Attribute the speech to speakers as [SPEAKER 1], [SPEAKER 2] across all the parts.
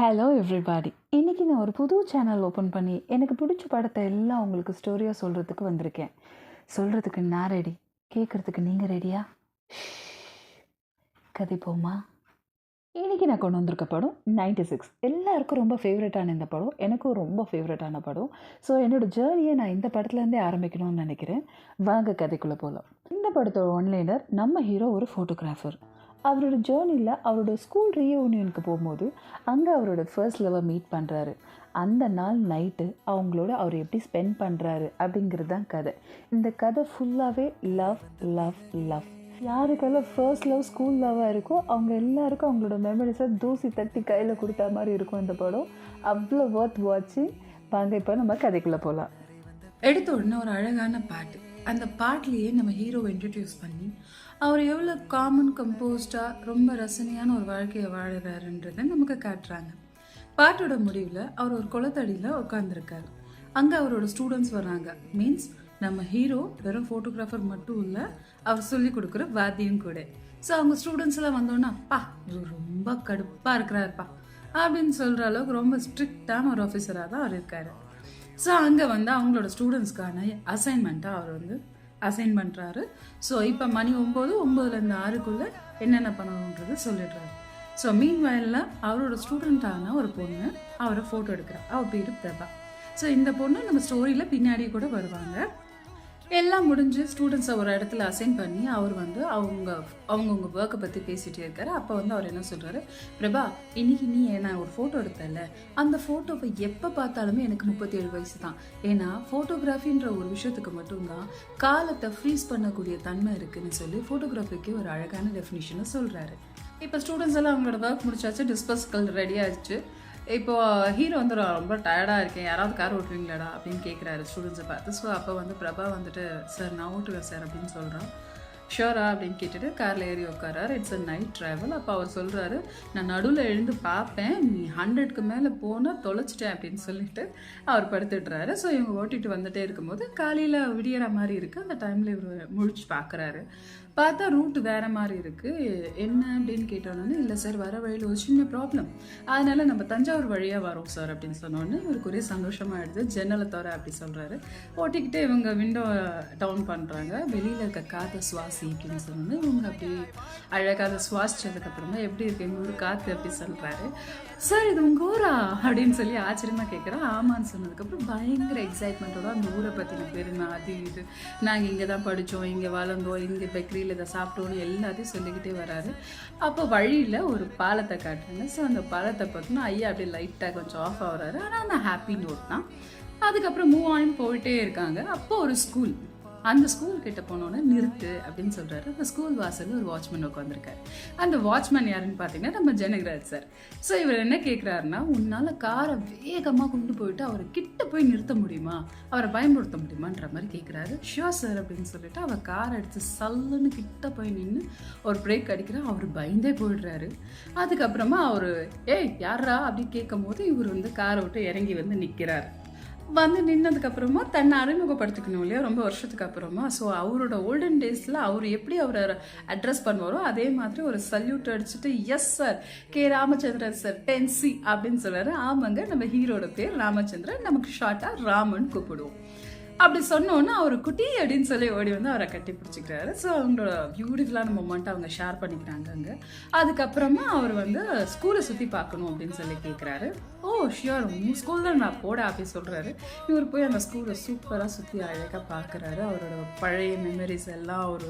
[SPEAKER 1] Hello everybody. இன்றைக்கி நான் ஒரு புது சேனல் ஓப்பன் பண்ணி எனக்கு பிடிச்ச படத்தை எல்லாம் உங்களுக்கு ஸ்டோரியாக சொல்கிறதுக்கு வந்திருக்கேன். சொல்கிறதுக்கு நான் ரெடி, கேட்குறதுக்கு நீங்கள் ரெடியா? கதைப்போமா? இன்றைக்கி நான் கொண்டு வந்திருக்க படம் 96. எல்லாருக்கும் ரொம்ப ஃபேவரட்டான இந்த படம், எனக்கும் ரொம்ப ஃபேவரட்டான படம். ஸோ என்னோடய ஜேர்னியை நான் இந்த படத்துலேருந்தே ஆரம்பிக்கணும்னு நினைக்கிறேன். வாங்க கதைக்குள்ளே போகலாம். இந்த படத்தோட ஒன்லைனர், நம்ம ஹீரோ ஒரு ஃபோட்டோகிராஃபர். அவரோட ஜேர்னியில் அவரோட ஸ்கூல் ரீயூனியனுக்கு போகும்போது அங்கே அவரோட ஃபர்ஸ்ட் லவ்வை மீட் பண்ணுறாரு. அந்த நாள் நைட்டு அவங்களோட அவர் எப்படி ஸ்பெண்ட் பண்ணுறாரு அப்படிங்கிறது தான் கதை. இந்த கதை ஃபுல்லாகவே லவ் லவ் லவ். யாருக்கெல்லாம் ஃபர்ஸ்ட் லவ் ஸ்கூல் லவ்வாக இருக்கோ அவங்க எல்லாருக்கும் அவங்களோட மெமரிஸை தூசி தட்டி கையில் கொடுத்தா மாதிரி இருக்கும் இந்த படம். அவ்வளோ ஒர்த் வாட்சிங். வாங்க இப்போ நம்ம கதைக்குள்ளே போகலாம்.
[SPEAKER 2] எடுத்த உடனே ஒரு அழகான பாட்டு, அந்த பாட்டிலேயே நம்ம ஹீரோவை இன்ட்ரடியூஸ் பண்ணி அவர் எவ்வளோ காமன் கம்போஸ்டாக ரொம்ப ரசனையான ஒரு வாழ்க்கையை வாழுறாருன்றதை நமக்கு காட்டுறாங்க. பாட்டோட முடிவில் அவர் ஒரு குளத்தடியில் உட்காந்துருக்காரு. அங்கே அவரோட ஸ்டூடெண்ட்ஸ் வர்றாங்க. மீன்ஸ் நம்ம ஹீரோ வெறும் ஃபோட்டோகிராஃபர் மட்டும் இல்லை, அவர் சொல்லி கொடுக்குற வாத்தியம் கூட. ஸோ அவங்க ஸ்டூடெண்ட்ஸ் எல்லாம் வந்தோன்னா, அப்பா இவர் ரொம்ப கடுப்பாக இருக்கிறாருப்பா அப்படின்னு சொல்கிற அளவுக்கு ரொம்ப ஸ்ட்ரிக்டான ஒரு ஆஃபீஸராக தான் அவர் இருக்கார். ஸோ அங்கே வந்து அவங்களோட ஸ்டூடெண்ட்ஸ்க்கான அசைன்மெண்ட்டாக அவர் வந்து அசைன் பண்ணுறாரு. ஸோ இப்போ மணி 9:09லேருந்து 6க்குள்ளே என்னென்ன பண்ணணுன்றது சொல்லிடுறாரு. ஸோ மீன் வயலில் அவரோட ஸ்டூடெண்ட்டான ஒரு பொண்ணு அவரை ஃபோட்டோ எடுக்கிறார். அவர் பேர் பிரபா. ஸோ இந்த பொண்ணு நம்ம ஸ்டோரியில் பின்னாடி கூட வருவாங்க. எல்லாம் முடிஞ்சு ஸ்டூடெண்ட்ஸை ஒரு இடத்துல அசைன் பண்ணி அவர் வந்து அவங்கவுங்க ஒர்க்கை பற்றி பேசிகிட்டே இருக்காரு. அப்போ வந்து அவர் என்ன சொல்கிறாரு, பிரபா இன்னைக்கு நீ நான் ஒரு ஃபோட்டோ எடுத்தல, அந்த ஃபோட்டோவை எப்போ பார்த்தாலுமே எனக்கு 37 வயசு தான். ஏன்னா ஃபோட்டோகிராஃபின்ற ஒரு விஷயத்துக்கு மட்டும்தான் காலத்தை ஃப்ரீஸ் பண்ணக்கூடிய தன்மை இருக்குதுன்னு சொல்லி ஃபோட்டோகிராஃபிக்கு ஒரு அழகான டெஃபினிஷனை சொல்கிறாரு. இப்போ ஸ்டூடெண்ட்ஸ் எல்லாம் அவங்களோட ஒர்க் முடிச்சாச்சு, டிஸ்பர்ஸ்கள் ரெடி ஆயிடுச்சு. இப்போது ஹீரோ வந்து ரொம்ப டயர்டாக இருக்கேன், யாராவது கார் ஓட்டுவீங்களாடா அப்படின்னு கேட்குறாரு ஸ்டூடெண்ட்ஸை பார்த்து. ஸோ அப்போ வந்து பிரபா வந்துட்டு, சார் நான் ஓட்டுவேன் சார் அப்படின்னு சொல்கிறான். ஷோரா அப்படின்னு கேட்டுட்டு காரில் ஏறி உட்காராரு. It's a night travel. அப்போ அவர் சொல்கிறாரு, நான் நடுவில் எழுந்து பார்ப்பேன், நீ 100க்கு மேலே போனால் தொலைச்சிட்டேன் அப்படின்னு சொல்லிட்டு அவர் படுத்துடுறாரு. ஸோ இவங்க ஓட்டிகிட்டு வந்துகிட்டே இருக்கும்போது காலையில் விடியற மாதிரி இருக்குது. அந்த டைமில் இவர் முழிச்சு பார்க்குறாரு. பார்த்தா ரூட்டு வேறு மாதிரி இருக்குது. என்ன அப்படின்னு கேட்டோன்னே, இல்லை சார் வர வழியில் ஒரு சின்ன ப்ராப்ளம், அதனால் நம்ம தஞ்சாவூர் வழியாக வரோம் சார் அப்படின்னு சொன்னோன்னே இவருக்கு ஒரே சந்தோஷமாக எடுத்து ஜன்னலை தவிர அப்படி சொல்கிறாரு. ஓட்டிக்கிட்டே இவங்க விண்டோ டவுன் பண்ணுறாங்க. வெளியில் இருக்க காற்றை சுவாசி அப்படின்னு சொன்னோன்னே இவங்க அப்படி அழகாக சுவாசிச்சதுக்கப்புறமா எப்படி இருக்கு எங்கள் ஊர் காற்று அப்படி சொல்கிறாரு. சார் இது உங்கள் ஊரா அப்படின்னு சொல்லி ஆச்சரியமாக கேட்குறேன். ஆமான்னு சொன்னதுக்கப்புறம் பயங்கர எக்ஸைட்மெண்ட்டோட அந்த ஊரை பற்றின பெருமை அது இது, நாங்கள் இங்கே தான் படித்தோம், இங்கே வளர்ந்தோம், இங்கே பெக்கரியில் இதை சாப்பிட்டோன்னு எல்லாத்தையும் சொல்லிக்கிட்டே வராரு. அப்போ வழியில் ஒரு பாலத்தை காட்டுறாங்க. ஸோ அந்த பாலத்தை பார்த்தோன்னா ஐயா அப்படியே லைட்டாக கொஞ்சம் ஆஃப் ஆகுறாரு. ஆனால் நான் ஹாப்பி நோட் தான். அதுக்கப்புறம் மூவ் ஆன் போயிட்டே இருக்காங்க. அப்போ ஒரு ஸ்கூல், அந்த ஸ்கூல் கிட்ட போனோன்னே நிறுத்து அப்படின்னு சொல்கிறாரு. அந்த ஸ்கூல் வாசலில் ஒரு வாட்ச்மேன் உட்காந்துருக்காரு. அந்த வாட்ச்மேன் யாருன்னு பார்த்தீங்கன்னா நம்ம ஜனகராஜ் சார். ஸோ இவர் என்ன கேட்குறாருன்னா, உன்னால் காரை வேகமாக கொண்டு போயிட்டு அவரை கிட்ட போய் நிறுத்த முடியுமா, அவரை பயன்படுத்த முடியுமான்ற மாதிரி கேட்குறாரு. ஷியோர் சார் அப்படின்னு சொல்லிட்டு அவர் காரை எடுத்து சல்லுன்னு கிட்ட போய் நின்று ஒரு பிரேக் அடிக்கிறா. அவர் பயந்தே போயிடுறாரு. அதுக்கப்புறமா அவர் ஏய் யாரா அப்படின்னு கேட்கும் போது இவர் வந்து காரை விட்டு இறங்கி வந்து நிற்கிறார். வந்து நின்னதுக்கப்புறமா தன்னை அறிமுகப்படுத்திக்கணும் இல்லையா, ரொம்ப வருஷத்துக்கு அப்புறமா. ஸோ அவரோட ஓல்டன் டேஸில் அவர் எப்படி அவரை அட்ரஸ் பண்ணுவாரோ அதே மாதிரி ஒரு சல்யூட் அடிச்சுட்டு, yes sir K Ramachandran sir 10C அப்படின்னு சொல்கிறாரு. ஆமாங்க, நம்ம ஹீரோட பேர் ராமச்சந்திரன், நமக்கு ஷார்ட்டாக ராமன் கூப்பிடுவோம். அப்படி சொன்னோன்னா அவர் குட்டி அப்படின்னு சொல்லி ஓடி வந்து அவரை கட்டி பிடிச்சிக்கிறாரு. ஸோ அவங்களோட பியூட்டிஃபுல்லான மொமெண்ட் அவங்க ஷேர் பண்ணிக்கிறாங்க அங்கே. அதுக்கப்புறமா அவர் வந்து ஸ்கூலை சுற்றி பார்க்கணும் அப்படின்னு சொல்லி கேட்குறாரு. ஓ ஷியோர், உங்கள் ஸ்கூல் தான் நான் போட அப்படின்னு சொல்கிறாரு. இவர் போய் அந்த ஸ்கூலை சூப்பராக சுற்றி அழகாக பார்க்குறாரு. அவரோட பழைய மெமரிஸ் எல்லாம் அவர்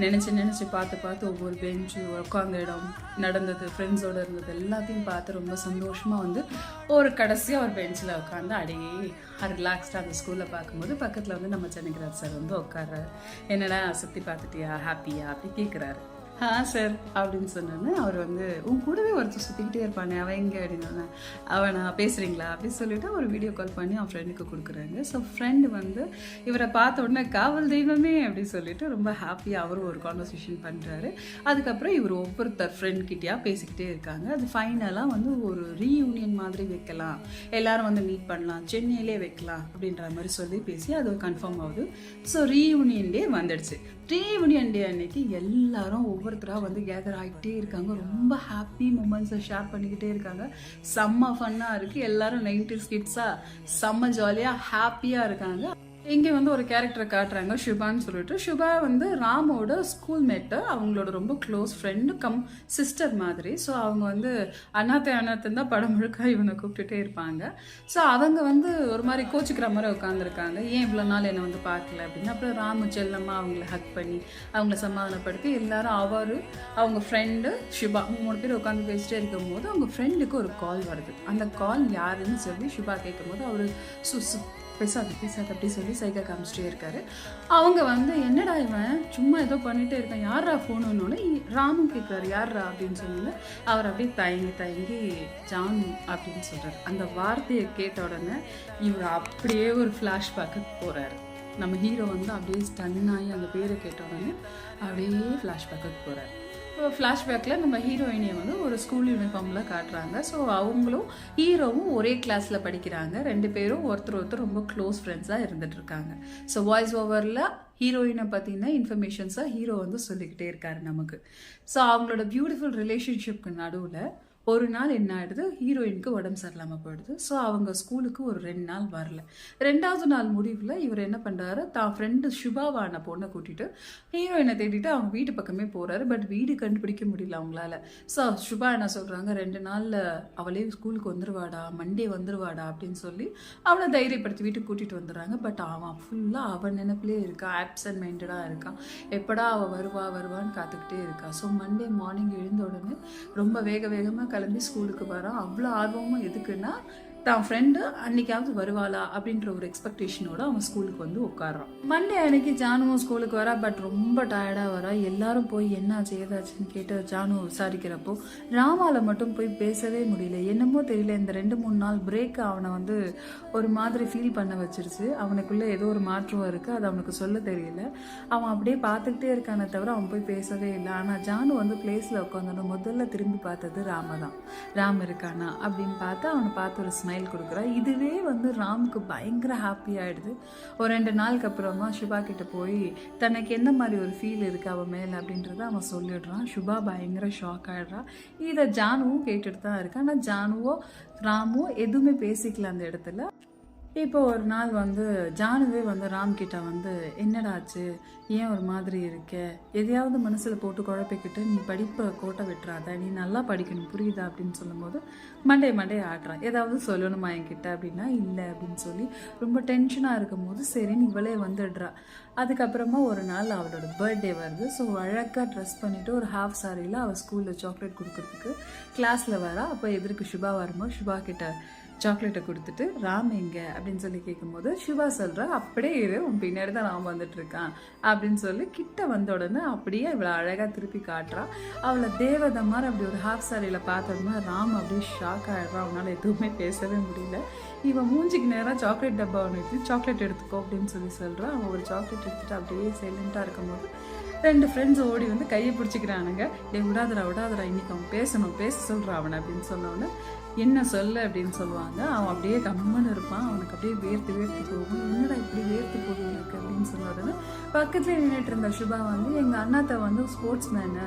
[SPEAKER 2] நினச்சி பார்த்து ஒவ்வொரு பெஞ்சு, உட்காந்த இடம், நடந்தது, ஃப்ரெண்ட்ஸோடு இருந்தது எல்லாத்தையும் பார்த்து ரொம்ப சந்தோஷமாக வந்து ஒரு கடைசியாக ஒரு பெஞ்சில் உட்காந்து அப்படியே ரிலாக்ஸ்டாக அந்த ஸ்கூலில் பார்க்கும்போது பக்கத்தில் வந்து நம்ம ஜனகராஜ் சார் வந்து உட்கார்றாரு. என்னடா சுற்றி பார்த்துட்டியா, ஹாப்பியா அப்படி கேட்குறாரு. சார் அப்படின்னு சொன்னோன்னே அவர் வந்து, உன் கூடவே ஒருத்தர் சுற்றிக்கிட்டே இருப்பானே அவன் எங்கே அப்படின்னோடனே, அவனை பேசுகிறீங்களா அப்படின்னு சொல்லிவிட்டு ஒரு வீடியோ கால் பண்ணி அவன் ஃப்ரெண்டுக்கு கொடுக்குறாங்க. ஸோ ஃப்ரெண்டு வந்து இவரை பார்த்த உடனே காவல் தெய்வமே அப்படின்னு சொல்லிட்டு ரொம்ப ஹாப்பியாக அவரும் ஒரு கான்வர்சேஷன் பண்ணுறாரு. அதுக்கப்புறம் இவர் ஒவ்வொருத்தர் ஃப்ரெண்ட்கிட்டயா பேசிக்கிட்டே இருக்காங்க. அது ஃபைனலாக வந்து ஒரு ரீயூனியன் மாதிரி வைக்கலாம், எல்லோரும் வந்து மீட் பண்ணலாம், சென்னையிலே வைக்கலாம் அப்படின்ற மாதிரி சொல்லி பேசி அது கன்ஃபார்ம் ஆகுது. ஸோ ரீயூனியன் டே வந்துடுச்சு. ரீயூனியன் டே அன்னைக்கு எல்லாரும் ஒவ்வொருத்தராக வந்து கேதர் ஆகிட்டே இருக்காங்க. ரொம்ப ஹாப்பி மூமெண்ட்ஸை ஷேர் பண்ணிக்கிட்டே இருக்காங்க. செம்ம ஃபன்னாக இருக்குது. எல்லாரும் 90s கிட்ஸாக செம்ம ஜாலியாக ஹாப்பியாக இருக்காங்க. இங்கே வந்து ஒரு கேரக்டரை காட்டுறாங்க, ஷுபான்னு சொல்லிட்டு. ஷுபா வந்து ராமோட ஸ்கூல்மேட்டு, அவங்களோட ரொம்ப க்ளோஸ் ஃப்ரெண்டு கம் சிஸ்டர் மாதிரி. ஸோ அவங்க வந்து அண்ணாத்தன் தான் படம் முழுக்க இவனை கூப்பிட்டுட்டே இருப்பாங்க. ஸோ அவங்க வந்து ஒரு மாதிரி கோச்சிக்கிற மாதிரி உட்காந்துருக்காங்க, ஏன் இவ்வளோ நாள் என்னை வந்து பார்க்கல அப்படின்னு. அப்புறம் ராமு செல்லமாக அவங்கள ஹக் பண்ணி அவங்கள சமாதானப்படுத்தி எல்லாரும் அவங்க ஃப்ரெண்டு ஷுபா 3 பேர் உட்காந்து பேசிட்டே இருக்கும்போது அவங்க ஃப்ரெண்டுக்கு ஒரு கால் வருது. அந்த கால் யாருன்னு சொல்லி ஷுபா கேட்கும்போது அவர் பேசாது அப்படி சொல்லி சைகை காமிச்சிட்டே இருக்காரு. அவங்க வந்து என்னடா இவன் சும்மா ஏதோ பண்ணிகிட்டே இருக்கான், யாரா ஃபோனுன்னொன்னே ராமு கேட்குறாரு யாரா அப்படின்னு சொல்லி அவர் அப்படியே தயங்கி ஜானு அப்படின்னு சொல்கிறார். அந்த வார்த்தையை கேட்ட உடனே இவர் அப்படியே ஒரு ஃப்ளாஷ்பேக்குக்கு போகிறாரு. நம்ம ஹீரோ வந்து அப்படியே ஸ்டன் ஆகி அந்த பேரை கேட்ட உடனே அப்படியே ஃப்ளாஷ்பேக்குக்கு போகிறார். ஃப்ளாஷ்பேக்கில் நம்ம ஹீரோயினியை வந்து ஒரு ஸ்கூல் யூனிஃபார்மில் காட்டுறாங்க. ஸோ அவங்களும் ஹீரோவும் ஒரே கிளாஸில் படிக்கிறாங்க. 2 பேரும் ஒருத்தர் ரொம்ப க்ளோஸ் ஃப்ரெண்ட்ஸாக இருந்துட்டு இருக்காங்க. ஸோ வாய்ஸ் ஓவரில் ஹீரோயினை பற்றின இன்ஃபர்மேஷன்ஸாக ஹீரோ வந்து சொல்லிக்கிட்டே இருக்காரு நமக்கு. ஸோ அவங்களோட பியூட்டிஃபுல் ரிலேஷன்ஷிப்க்கு நடுவில் ஒரு நாள் என்ன ஆகிடுது, ஹீரோயினுக்கு உடம்பு சரியில்லாமல் போயிடுது. ஸோ அவங்க ஸ்கூலுக்கு ஒரு 2 நாள் வரல. 2வது நாள் முடிவில் இவர் என்ன பண்ணுறாரு, தான் ஃப்ரெண்டு ஷுபாவான பொண்ணை கூட்டிகிட்டு ஹீரோயினை தேடிட்டு அவங்க வீட்டு பக்கமே போகிறாரு. பட் வீடு கண்டுபிடிக்க முடியல அவங்களால. ஸோ ஷுபா என்ன சொல்கிறாங்க, 2 நாளில் அவளே ஸ்கூலுக்கு வந்துருவாடா, மண்டே வந்துருவாடா அப்படின்னு சொல்லி அவனை தைரியப்படுத்தி வீட்டுக்கு கூட்டிகிட்டு வந்துடுறாங்க. பட் அவன் ஃபுல்லாக அவன் நினைப்பிலே இருக்கான், ஆப்சன்ட் மைண்டடாக இருக்கான். எப்படா அவள் வருவான்னு காத்துக்கிட்டே இருக்கா. ஸோ மண்டே மார்னிங் எழுந்த உடனே ரொம்ப வேகமாக கிளம்பி ஸ்கூலுக்கு வரான். அவ்வளோ ஆர்வமாக எதுக்குன்னா தான் ஃப்ரெண்டு அன்னைக்காவது வருவாளா அப்படின்ற ஒரு எக்ஸ்பெக்டேஷனோட அவன் ஸ்கூலுக்கு வந்து உட்காடுறான். மண்டே அன்னைக்கு ஜானுவும் ஸ்கூலுக்கு வரா. பட் ரொம்ப டயர்டாக வரா. எல்லாரும் போய் என்னாச்சு ஏதாச்சுன்னு கேட்டு ஜானு விசாரிக்கிறப்போ ராமாவில் மட்டும் போய் பேசவே முடியல. என்னமோ தெரியல, இந்த 2-3 நாள் பிரேக் அவனை வந்து ஒரு மாதிரி ஃபீல் பண்ண வச்சிருச்சு. அவனுக்குள்ளே ஏதோ ஒரு மாற்றம் இருக்குது, அது அவனுக்கு சொல்ல தெரியல. அவன் அப்படியே பார்த்துக்கிட்டே இருக்கானே தவிர அவன் போய் பேசவே இல்லை. ஆனால் ஜானு வந்து பிளேஸில் உட்காந்தோன்னு முதல்ல திரும்பி பார்த்தது ராம் இருக்கானா அப்படின்னு பார்த்து அவனை பார்த்து ஒரு ஸ்மைல் கொடுக்குறா. இதுவே வந்து ராமுக்கு பயங்கர ஹாப்பி ஆகிடுது. ஒரு 2 நாளுக்கு அப்புறமா ஷுபா கிட்ட போய் தனக்கு என்ன மாதிரி ஒரு ஃபீல் இருக்குது அவன் மேலே அப்படின்றத அவன் சொல்லிடுறான். ஷுபா பயங்கர ஷாக் ஆகிடுறா. இதை ஜானுவும் கேட்டுட்டு தான் இருக்கா. ஆனால் ஜானுவோ ராமுவோ எதுவுமே பேசிக்கல அந்த இடத்துல. இப்போ ஒரு நாள் வந்து ஜானுவே வந்து ராம்கிட்ட வந்து என்னடாச்சு, ஏன் ஒரு மாதிரி இருக்க, எதையாவது மனசில் போட்டு குழப்பிக்கிட்டு நீ படிப்பை கோட்டை விட்டுறாத, நீ நல்லா படிக்கணும் புரியுதா அப்படின்னு சொல்லும்போது மண்டே ஆடுறான். ஏதாவது சொல்லணுமா என்கிட்ட அப்படின்னா இல்லை அப்படின்னு சொல்லி ரொம்ப டென்ஷனாக இருக்கும் போது சரின்னு இவளே வந்துடுறா. அதுக்கப்புறமா ஒரு நாள் அவளோட பர்த்டே வருது. ஸோ அழகாக ட்ரெஸ் பண்ணிவிட்டு ஒரு ஹாஃப் சாரியில் அவள் ஸ்கூலில் சாக்லேட் கொடுக்கறதுக்கு கிளாஸில் வரா. அப்போ எதிர்க்கு ஷுபா வரும்போது ஷுபா கிட்ட சாக்லேட்டை கொடுத்துட்டு ராம் எங்கே அப்படின்னு சொல்லி கேட்கும்போது ஷுபா சொல்கிறா, அப்படியே இரு, உன் பின்னாடி தான் ராம் வந்துட்டு இருக்கான் அப்படின்னு சொல்லி கிட்ட வந்த உடனே அப்படியே இவளை அழகாக திருப்பி காட்டுறா. அவளை தேவதை மாதிரி அப்படி ஒரு ஹாஃப் சாரியில் பார்த்தோம்னா ராம் அப்படியே ஷாக் ஆகிடுறான். அவனால் எதுவுமே பேசவே முடியல. இவன் மூஞ்சிக்கு நேராக சாக்லேட் டப்பா ஒன்று சாக்லேட் எடுத்துக்கோ அப்படின்னு சொல்லி சொல்கிறான். அவன் ஒரு சாக்லேட் எடுத்துகிட்டு அப்படியே சைலண்ட்டாக இருக்கும்போது 2 ஃப்ரெண்ட்ஸ் ஓடி வந்து கையை பிடிச்சிக்கிறானுங்க. விடாதரா இன்னைக்கு அவன் பேச சொல்கிறான் அவனை அப்படின்னு சொன்னோன்னே என்ன சொல்ல அப்படின்னு சொல்லுவாங்க. அவன் அப்படியே கம்மன்னு இருப்பான். அவனுக்கு அப்படியே வேர்த்து போகும். என்னடா இப்படி வேர்த்து போகுது எனக்கு அப்படின்னு சொன்ன உடனே பக்கத்துலேயே நின்றுட்டு இருந்த ஷுபா வந்து எங்கள் அண்ணாத்தை வந்து ஸ்போர்ட்ஸ் மேனு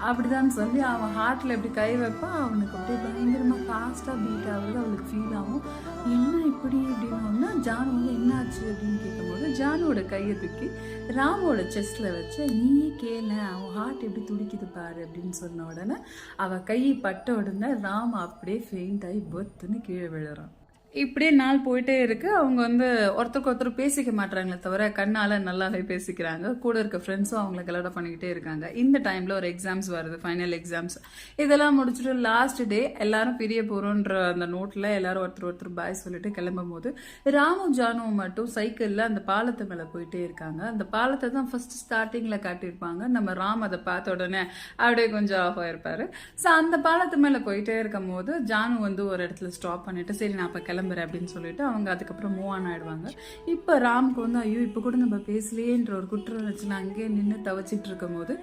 [SPEAKER 2] அப்படிதான் சொல்லி அவன் ஹார்ட்டில் எப்படி கை வைப்பான். அவனுக்கு அப்படியே பயங்கரமாக ஃபாஸ்ட்டாக பீட் ஆகுது. அவளுக்கு ஃபீல் ஆகும், என்ன இப்படி அப்படின்னா ஜானு வந்து என்னாச்சு அப்படின்னு கேட்கும்போது ஜானுவோட கையை தூக்கி ராமோட செஸ்ட்டில் வச்சு நீயே கேள, அவன் ஹார்ட் எப்படி துடிக்குது பாரு அப்படின்னு சொன்ன உடனே அவள் கையை பட்ட உடனே ராம் அப்படியே ஃபெயிண்ட் ஆகி பர்த்துன்னு கீழே விழுறான். இப்படியே நாள் போயிட்டே இருக்கு. அவங்க வந்து ஒருத்தருக்கு ஒருத்தர் பேசிக்க மாட்டாங்களே தவிர கண்ணால் நல்லாவே பேசிக்கிறாங்க. கூட இருக்க ஃப்ரெண்ட்ஸும் அவங்கள கலட பண்ணிக்கிட்டே இருக்காங்க. இந்த டைமில் ஒரு எக்ஸாம்ஸ் வருது, ஃபைனல் எக்ஸாம்ஸ். இதெல்லாம் முடிச்சுட்டு லாஸ்ட் டே எல்லாரும் பிரிய போகிறோன்ற அந்த நோட்டில் எல்லாரும் ஒருத்தர் பாய் சொல்லிட்டு கிளம்பும் போது ராமும் ஜானுவும் மட்டும் சைக்கிளில் அந்த பாலத்து மேலே போயிட்டே இருக்காங்க. அந்த பாலத்தை தான் ஃபர்ஸ்ட் ஸ்டார்டிங்கில் காட்டியிருப்பாங்க. நம்ம ராம் அதை பார்த்த உடனே அப்படியே கொஞ்சம் ஆஃப் ஆயிருப்பாரு. ஸோ அந்த பாலத்து மேலே போயிட்டே இருக்கும் போது ஜானு வந்து ஒரு இடத்துல ஸ்டாப் பண்ணிட்டு சரி நான் அப்போ கிளம்புறேன் அப்படின்னு சொல்லிட்டு அவங்க அதுக்கப்புறம் மூவ் ஆன் ஆயிடுவாங்க. இப்போ ராமுக்கு வந்து ஐயோ இப்போ கூட நம்ம பேசலையேன்ற ஒரு குற்றம் வச்சு நான் அங்கேயே நின்று தவச்சிட்டு இருக்கும் போது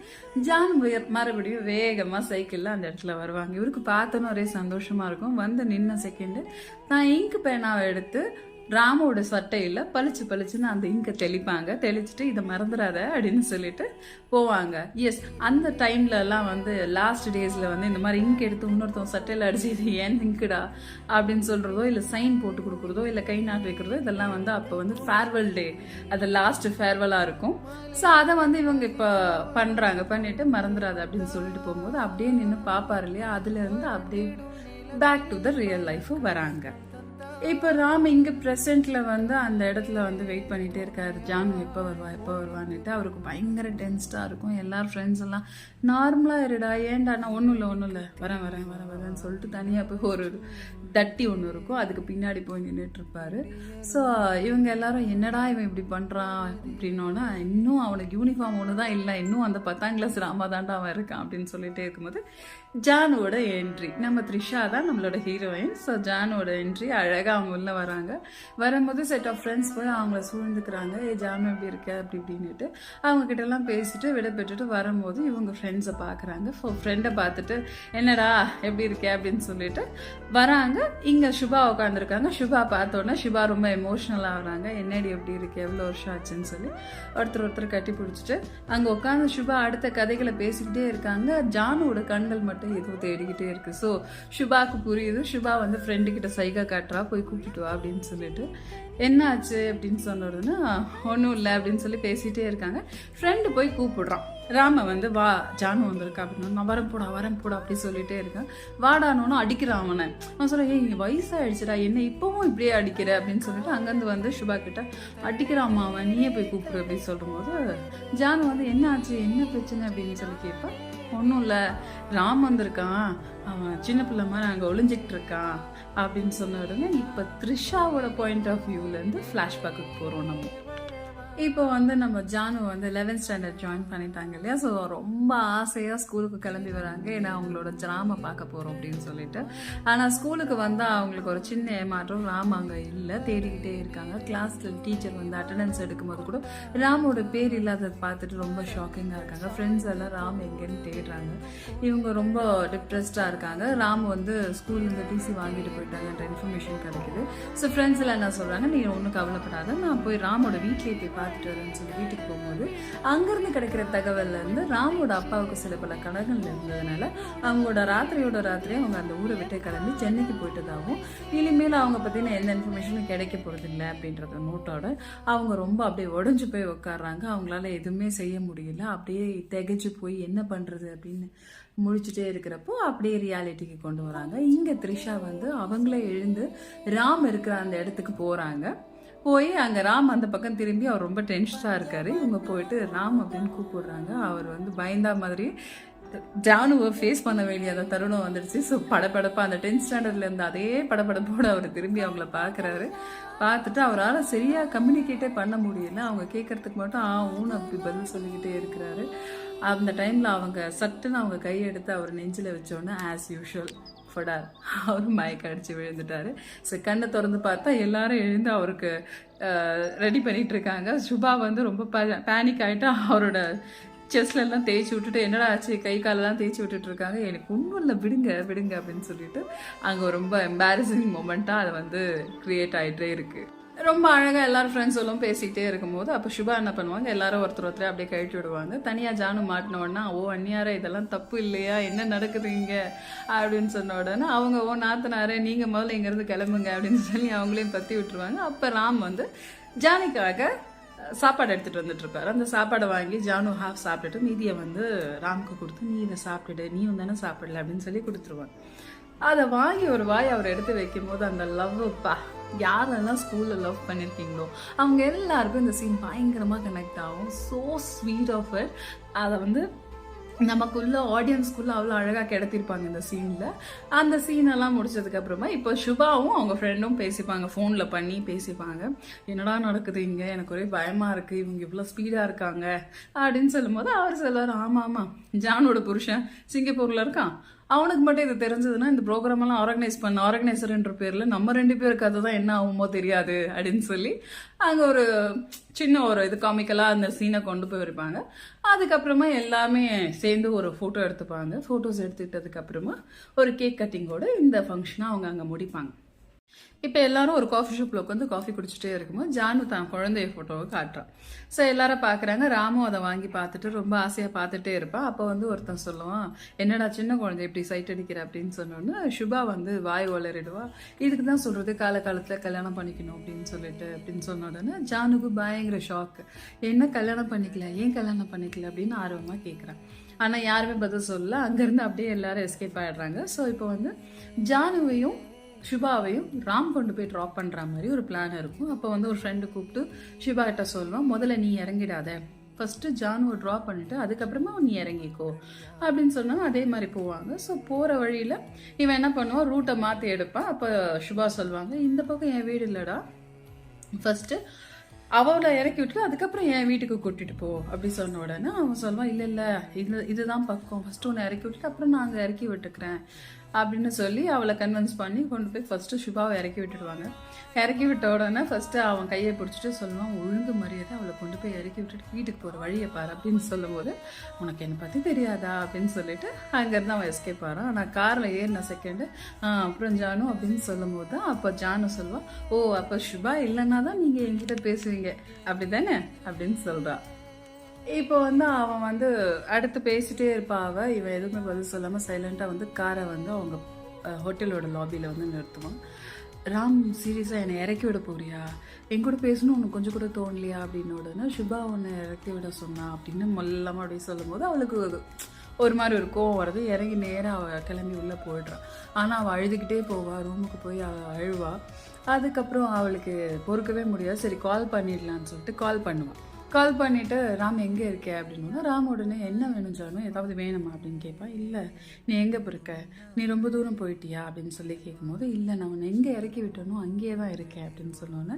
[SPEAKER 2] ஜான் மறுபடியும் வேகமாக சைக்கிளில் அந்த இடத்துல வருவாங்க. இவருக்கு பார்த்தோன்னு ஒரே சந்தோஷமா இருக்கும். வந்து நின்ன செகண்டு நான் இங்கு பேனாவை எடுத்து ராமோட சட்டையில் பளிச்சு பளிச்சுன்னு அந்த இங்கை தெளிச்சுட்டு இதை மறந்துடாத அப்படின்னு சொல்லிட்டு போவாங்க. எஸ், அந்த டைம்லலாம் வந்து லாஸ்ட் டேஸில் வந்து இந்த மாதிரி இங்க் எடுத்து இன்னொருத்தவங்க சட்டையில் அடிச்சு இது ஏன் இங்குடா அப்படின்னு சொல்கிறதோ, இல்லை சைன் போட்டு கொடுக்குறதோ, இல்லை கை நாட்டு வைக்கிறதோ, இதெல்லாம் வந்து அப்போ வந்து ஃபேர்வெல் டே, அது லாஸ்ட் ஃபேர்வெல்லாக இருக்கும். ஸோ அதை வந்து இவங்க இப்போ பண்ணிட்டு மறந்துடாது அப்படின்னு சொல்லிட்டு போகும்போது அப்படியே நின்று பார்ப்பாரு இல்லையா, அதுலேருந்து அப்படியே back to the real life வராங்க. இப்போ ராம் இங்கே ப்ரெசென்ட்டில் வந்து அந்த இடத்துல வந்து வெயிட் பண்ணிகிட்டே இருக்காரு, ஜானு எப்போ வருவான்னுட்டு. அவருக்கு பயங்கர டென்ஸ்டாக இருக்கும். எல்லார் ஃப்ரெண்ட்ஸ் எல்லாம் நார்மலாக இருடா, ஏன்டா, நான் ஒன்றும் இல்லை வரேன்னு சொல்லிட்டு தனியாக போய் ஒரு தட்டி ஒன்று இருக்கும், அதுக்கு பின்னாடி போய் நின்றுட்டுருப்பாரு. ஸோ இவங்க எல்லாரும் என்னடா இவன் இப்படி பண்ணுறான் அப்படின்னோன்னா, இன்னும் அவனுக்கு யூனிஃபார்ம் ஒன்று தான் இல்லை, இன்னும் அந்த 10ஆம் கிளாஸ் ராமா தாண்டா அவன் இருக்கான் அப்படின்னு சொல்லிட்டே இருக்கும்போது ஜானுவோட என்ட்ரி. நம்ம த்ரிஷா தான் நம்மளோட ஹீரோயின். ஸோ ஜானுவோட என்ட்ரி அழகாக அவங்க உள்ளே வராங்க. வரும்போது செட் ஆஃப் ஃப்ரெண்ட்ஸ் போய் அவங்கள சூழ்ந்துக்கிறாங்க. ஜானு எப்படி இருக்க அப்படி இப்படின்னுட்டு அவங்கக்கிட்டலாம் பேசிட்டு விட பெற்றுட்டு வரும்போது இவங்க ஃப்ரெண்ட்ஸை பார்க்குறாங்க. ஃப்ரெண்டை பார்த்துட்டு என்னடா எப்படி இருக்க அப்படின்னு சொல்லிட்டு வராங்க. இங்கே சுபா உட்காந்துருக்காங்க. சுபா பார்த்தோன்னே சுபா ரொம்ப எமோஷ்னல் ஆகுறாங்க. என்னடி எப்படி இருக்கு, எவ்வளோ வருஷம் ஆச்சுன்னு சொல்லி ஒருத்தர் கட்டி பிடிச்சிட்டு அங்கே உட்காந்து சுபா அடுத்த கதைகளை பேசிக்கிட்டே இருக்காங்க. ஜானுவோட கண்கள் மட்டும் எதுவும் தேடிக்கிட்டே இருக்கு. ஸோ சுபாவுக்கு புரியுது. சுபா வந்து ஃப்ரெண்டுக்கிட்ட சைகா காட்டுறா, போய் கூப்பிட்டுட்டு வா அப்படின்னு சொல்லிட்டு. என்ன ஆச்சு அப்படின்னு சொன்னதுன்னா, ஒன்றும் இல்லை அப்படின்னு சொல்லி பேசிகிட்டே இருக்காங்க. ஃப்ரெண்டு போய் கூப்பிடுறான் ராம வந்து, வா ஜானு வந்திருக்கா அப்படின்னு. நான் வரேன் போடா அப்படி சொல்லிட்டே இருக்கேன். வாடானோன்னு அடிக்கிறான் அவனை. அவன் சொல்ல, இங்கே வயசாகிடுச்சுடா, என்ன இப்போவும் இப்படியே அடிக்கிற அப்படின்னு சொல்லிட்டு அங்கேருந்து வந்து சுபா கிட்ட அடிக்கிறாம்மா அவன், நீயே போய் கூப்பிடு அப்படின்னு சொல்லும்போது ஜானு வந்து என்ன ஆச்சு, என்ன பிரச்சனை அப்படின்னு சொல்லி கேட்பான். ஒன்றும் இல்லை, ராம் வந்திருக்கான், அவன் சின்ன பிள்ளை மாதிரி அங்கே ஒளிஞ்சிக்கிட்டு இருக்கான் அப்படின்னு சொன்ன உடனே இப்போ த்ரிஷாவோட பாயிண்ட் ஆஃப் வியூலேருந்து ஃப்ளாஷ்பேக்குக்கு போகிறோம் நம்ம. இப்போ வந்து நம்ம ஜானு வந்து 11th ஸ்டாண்டர்ட் ஜாயின் பண்ணிட்டாங்க இல்லையா. ஸோ ரொம்ப ஆசையாக ஸ்கூலுக்கு கிளம்பி வராங்க, ஏன்னா அவங்களோட ட்ராமா பார்க்க போகிறோம் அப்படின்னு சொல்லிட்டு. ஆனால் ஸ்கூலுக்கு வந்தால் அவங்களுக்கு ஒரு சின்ன ஏமாற்றம், ராம் அங்கே இல்லை, தேடிக்கிட்டே இருக்காங்க. கிளாஸில் டீச்சர் வந்து அட்டண்டன்ஸ் எடுக்கும்போது கூட ராமோட பேர் இல்லாததை பார்த்துட்டு ரொம்ப ஷாக்கிங்காக இருக்காங்க. ஃப்ரெண்ட்ஸ் எல்லாம் ராம் எங்கேன்னு தேடுறாங்க. இவங்க ரொம்ப டிப்ரெஸ்டாக இருக்காங்க. ராம் வந்து ஸ்கூல்லேருந்து டிசி வாங்கிட்டு போயிட்டாங்கன்ற இன்ஃபர்மேஷன் கிடைக்குது. ஸோ ஃப்ரெண்ட்ஸ் எல்லாம் என்ன சொல்கிறாங்க, நீ ஒன்றும் கவலைப்படாத, நான் போய் ராமோட வீட்லேயே போய் பார்த்துட்டு வரேன்னு சொல்லி வீட்டுக்கு போகும்போது அங்கேருந்து கிடைக்கிற தகவல்லேருந்து ராமோட அப்பாவுக்கு சில பல கனவுகள் இருந்ததுனால அவங்களோட ராத்திரியே அவங்க அந்த ஊரை விட்டு கிளம்பி சென்னைக்கு போயிட்டதாகவும், இனிமேல் அவங்க பற்றின எந்த இன்ஃபர்மேஷனும் கிடைக்க போகிறதில்லை அப்படின்றத நோட்டோட அவங்க ரொம்ப அப்படியே உடஞ்சி போய் உட்காடுறாங்க. அவங்களால எதுவுமே செய்ய முடியல. அப்படியே திகைச்சு போய் என்ன பண்ணுறது அப்படின்னு முழிச்சுட்டே இருக்கிறப்போ அப்படியே ரியாலிட்டிக்கு கொண்டு வராங்க. இங்கே த்ரிஷா வந்து அவங்களே எழுந்து ராம் இருக்கிற அந்த இடத்துக்கு போகிறாங்க. போய் அங்கே ராம் அந்த பக்கம் திரும்பி அவர் ரொம்ப டென்ஷனாக இருக்கார். இவங்க போயிட்டு ராம் அப்படின்னு கூப்பிடுறாங்க. அவர் வந்து பயந்தா மாதிரி ஜானுவை ஃபேஸ் பண்ண வேண்டிய அந்த தருணம் வந்துடுச்சு. ஸோ படப்படப்பாக அந்த 10th ஸ்டாண்டர்டில் இருந்த அதே படப்படப்போடு அவர் திரும்பி அவங்கள பார்க்குறாரு. பார்த்துட்டு அவரால் சரியாக கம்யூனிகேட்டே பண்ண முடியல. அவங்க கேட்குறதுக்கு மட்டும் ஊன்னு அப்படி பதில் சொல்லிக்கிட்டே இருக்கிறாரு. அந்த டைமில் அவங்க சட்டுன்னு அவங்க கையெடுத்து அவர் நெஞ்சில் வச்சோன்னே ஆஸ் யூஷுவல் ஃபடார் அவர் மயக்க அடித்து விழுந்துட்டார். ஸோ கண்ணை திறந்து பார்த்தா எல்லாரும் எழுந்து அவருக்கு ரெடி பண்ணிகிட்டு இருக்காங்க. சுபா வந்து ரொம்ப பேனிக் ஆகிட்டு அவரோட செஸ்லெல்லாம் தேய்ச்சி விட்டுட்டு, என்னடா ஆச்சு, கை காலெல்லாம் தேய்ச்சி விட்டுட்டு இருக்காங்க. எனக்கு ஒன்றும் இல்லை, விடுங்க அப்படின்னு சொல்லிட்டு அங்கே ரொம்ப எம்பாரசிங் மொமெண்ட்டாக அதை வந்து க்ரியேட் ஆகிட்டே இருக்குது. ரொம்ப அழகாக எல்லாரும் ஃப்ரெண்ட்ஸ் எல்லாம் பேசிக்கிட்டே இருக்கும்போது அப்போ சுபா என்ன பண்ணுவாங்க, எல்லாரும் ஒருத்தர் அப்படியே கழட்டி விடுவாங்க. தனியாக ஜானு மாட்டினோடனா, ஓ அந்நியாரே இதெல்லாம் தப்பு இல்லையா, என்ன நடக்குது இங்கே அப்படின்னு சொன்ன உடனே அவங்க, ஓ நாத்தனாரே நீங்கள் முதல்ல இங்கேருந்து கிளம்புங்க அப்படின்னு சொல்லி அவங்களையும் பற்றி விட்டுருவாங்க. அப்போ ராம் வந்து ஜானிக்காக சாப்பாடு எடுத்துகிட்டு வந்துட்டு இருப்பாரு. அந்த சாப்பாடை வாங்கி ஜானு ஹாஃப் சாப்பிட்டுட்டு மீதியை வந்து ராமுக்கு கொடுத்து, நீ இதை சாப்பிட்டுடு, நீயும் தானே சாப்பிடல அப்படின்னு சொல்லி கொடுத்துருவாங்க. அதை வாங்கி ஒரு வாய் அவர் எடுத்து வைக்கும்போது அந்த லவ்ப்பா, யாரெல்லாம் ஸ்கூலில் லவ் பண்ணியிருக்கீங்களோ அவங்க எல்லாருக்கும் இந்த சீன் பயங்கரமாக கனெக்ட் ஆகும். So sweet of it. அதை வந்து நமக்குள்ள ஆடியன்ஸ்குள்ளே அவ்வளோ அழகாக கிடத்திருப்பாங்க இந்த சீனில். அந்த சீனெல்லாம் முடிச்சதுக்கப்புறமா இப்போ சுபாவும் அவங்க ஃப்ரெண்டும் பேசிப்பாங்க, ஃபோனில் பண்ணி பேசிப்பாங்க. என்னடா நடக்குது இங்கே, எனக்கு ஒரே பயமாக இருக்குது, இவங்க இவ்வளோ ஸ்பீடாக இருக்காங்க அப்படின்னு சொல்லும்போது அவர் சொல்லுவார், ஆமாம் ஜானோட புருஷன் சிங்கப்பூரில் இருக்கான், அவனுக்கு மட்டும் இது தெரிஞ்சதுன்னா இந்த ப்ரோக்ராமெல்லாம் ஆர்கனைசர்ன்ற பேரில் நம்ம 2 பேருக்கு அதுதான் என்ன ஆகுமோ தெரியாது அப்படின்னு சொல்லி அங்கே ஒரு சின்ன ஒரு இது காமிக்கலாக அந்த சீனை கொண்டு போயிருப்பாங்க. அதுக்கப்புறமா எல்லாமே சேர்ந்து ஒரு ஃபோட்டோ எடுத்துப்பாங்க. ஃபோட்டோஸ் எடுத்துக்கிட்டதுக்கப்புறமா ஒரு கேக் கட்டிங்கோட இந்த ஃபங்க்ஷனை அவங்க அங்கே முடிப்பாங்க. இப்போ எல்லாரும் ஒரு காஃபி ஷாப்பில் உட்காந்து காஃபி குடிச்சிட்டே இருக்கும்போது ஜானு தான் குழந்தைய ஃபோட்டோவை காட்டுறான். ஸோ எல்லாரும் பார்க்குறாங்க. ராமும் அதை வாங்கி பார்த்துட்டு ரொம்ப ஆசையாக பார்த்துட்டே இருப்பான். அப்போ வந்து ஒருத்தன் சொல்லுவான், என்னடா சின்ன குழந்தை இப்படி சைட் அடிக்கிற அப்படின்னு சொன்னோன்னு சுபா வந்து வாய் வளரிடுவா. இதுக்கு தான் சொல்கிறது காலகாலத்தில் கல்யாணம் பண்ணிக்கணும் அப்படின்னு சொன்ன உடனே ஜானுக்கு பயங்கர ஷாக்கு. என்ன கல்யாணம் பண்ணிக்கல, ஏன் கல்யாணம் பண்ணிக்கல அப்படின்னு ஆர்வமாக கேட்குறான். ஆனால் யாருமே பதில் சொல்லல. அங்கேருந்து அப்படியே எல்லாரும் எஸ்கேப் ஆகிடுறாங்க. ஸோ இப்போ வந்து ஜானுவையும் ஷுபாவையும் ராம் கொண்டு போய் ட்ராப் பண்ணுற மாதிரி ஒரு பிளான் இருக்கும். அப்போ வந்து ஒரு ஃப்ரெண்டு கூப்பிட்டு ஷுபா கிட்ட சொல்லுவான், முதல்ல நீ இறங்கிடாத, ஃபஸ்ட்டு ஜானுவை ட்ராப் பண்ணிவிட்டு அதுக்கப்புறமா நீ இறங்கிக்கோ அப்படின்னு சொன்னாலும் அதே மாதிரி போவாங்க. ஸோ போகிற வழியில் இவன் என்ன பண்ணுவான், ரூட்டை மாற்றி எடுப்பான். அப்போ ஷுபா சொல்லுவாங்க, இந்த பக்கம் என் வீடு இல்லைடா, ஃபஸ்ட்டு அவளை இறக்கி விட்டுட்டு அதுக்கப்புறம் என் வீட்டுக்கு கூட்டிகிட்டு போ அப்படி சொன்ன உடனே அவன் சொல்லுவான், இல்லை இதுதான் பக்கம், ஃபஸ்ட்டு உன்னை இறக்கி விட்டுட்டு அப்புறம் நான் அங்கே இறக்கி விட்டுக்கிறேன் அப்படின்னு சொல்லி அவளை கன்வின்ஸ் பண்ணி கொண்டு போய் ஃபஸ்ட்டு சுபாவை இறக்கி விட்டுடுவாங்க. இறக்கி விட்ட உடனே ஃபஸ்ட்டு அவன் கையை பிடிச்சிட்டு சொல்லுவான், ஒழுங்கு மரியாதை அவளை கொண்டு போய் இறக்கி விட்டுட்டு வீட்டுக்கு போகிற வழியை பாரு அப்படின்னு சொல்லும்போது, உனக்கு என்னை பற்றி தெரியாதா அப்படின்னு சொல்லிட்டு அங்கேருந்து அவன் எஸ்கேப் ஆகிறான். ஆனால் காரில் ஏறின செகண்டு அப்புறம் ஜானு அப்படின்னு சொல்லும்போது தான் அப்போ ஜானு சொல்லுவான், ஓ அப்போ சுபா இல்லைன்னா தான் நீங்கள் என்கிட்ட பேசுவீங்க அப்படி தானே அப்படின்னு சொல்கிறான். இப்போ வந்து அவன் வந்து அடுத்து பேசிட்டே இருப்பா. இவன் எதுவுமே பதில் சொல்லாமல் சைலண்ட்டாக வந்து காரை வந்து அவங்க ஹோட்டலோட லாபியில் வந்து நிறுத்துவான். ராம் சீரியஸாக என்னை இறக்கி விட போறியா, என் கூட பேசணும் உனக்கு கொஞ்சம் கூட தோணலையா அப்படின்னு உடனே சுபா உன்னை இறக்கி விட சொன்னா அப்படின்னு மொல்லமாக அப்படி சொல்லும்போது அவளுக்கு ஒரு மாதிரி ஒரு கோவம் வருது. இறங்கி நேராக அவள் கிளம்பி உள்ளே போயிடுறான். ஆனால் அவள் அழுதுகிட்டே போவா, ரூமுக்கு போய் அவள் அழுவா. அதுக்கப்புறம் அவளுக்கு பொறுக்கவே முடியாது. சரி கால் பண்ணிடலான்னு சொல்லிட்டு கால் பண்ணுவான். கால் பண்ணிவிட்டு ராம் எங்கே இருக்க அப்படின்னா, ராம் உடனே என்ன வேணும் ஜானு, ஏதாவது வேணுமா அப்படின்னு கேட்பான். இல்லை நீ எங்கே இருக்க, நீ ரொம்ப தூரம் போயிட்டியா அப்படின்னு சொல்லி கேட்கும்போது, இல்லை நான் உன்னை எங்கே இறக்கி விட்டனோ அங்கேயே தான் இருக்கேன் அப்படின்னு சொன்னோன்னே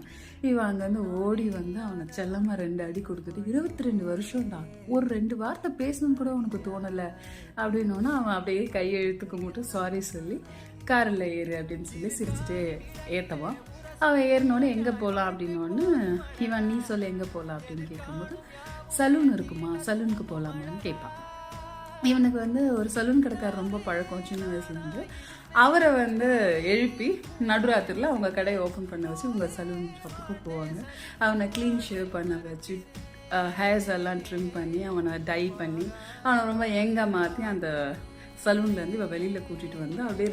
[SPEAKER 2] இவன் அங்கேருந்து ஓடி வந்து அவனை செல்லமாக 2 அடி கொடுத்துட்டு, 22 வருஷம்டா, ஒரு 2 வார்த்தை பேசணும்னு கூட உனக்கு தோணலை அப்படின்னோன்னா அவன் அப்படியே கையை இழுத்துக்கு மட்டும் சாரி சொல்லி காரில் ஏறு அப்படின்னு சொல்லி சிரிச்சுட்டே ஏற்றவான். அவன் ஏறினோடனே எங்கே போகலாம் அப்படின்னோடனே இவன் நீ சொல்ல எங்கே போகலாம் அப்படின்னு கேட்கும்போது, சலூன் இருக்குமா, சலூனுக்கு போகலாமான்னு கேட்பான். இவனுக்கு வந்து ஒரு சலூன் கடைக்காரர் ரொம்ப பழக்கம் சின்ன வயசுலேருந்து. அவரை வந்து எழுப்பி நடுராத்திரியில் அவங்க கடையை ஓப்பன் பண்ண வச்சு உங்கள் சலூன் ஷாப்புக்கு போவாங்க. அவனை க்ளீன் ஷேவ் பண்ண வச்சு ஹேர்ஸ் எல்லாம் ட்ரிம் பண்ணி அவனை டை பண்ணி அவனை ரொம்ப யங்காக மாற்றி அந்த சலூன்லேருந்து இவன் வெளியில் கூட்டிகிட்டு வந்து அப்படியே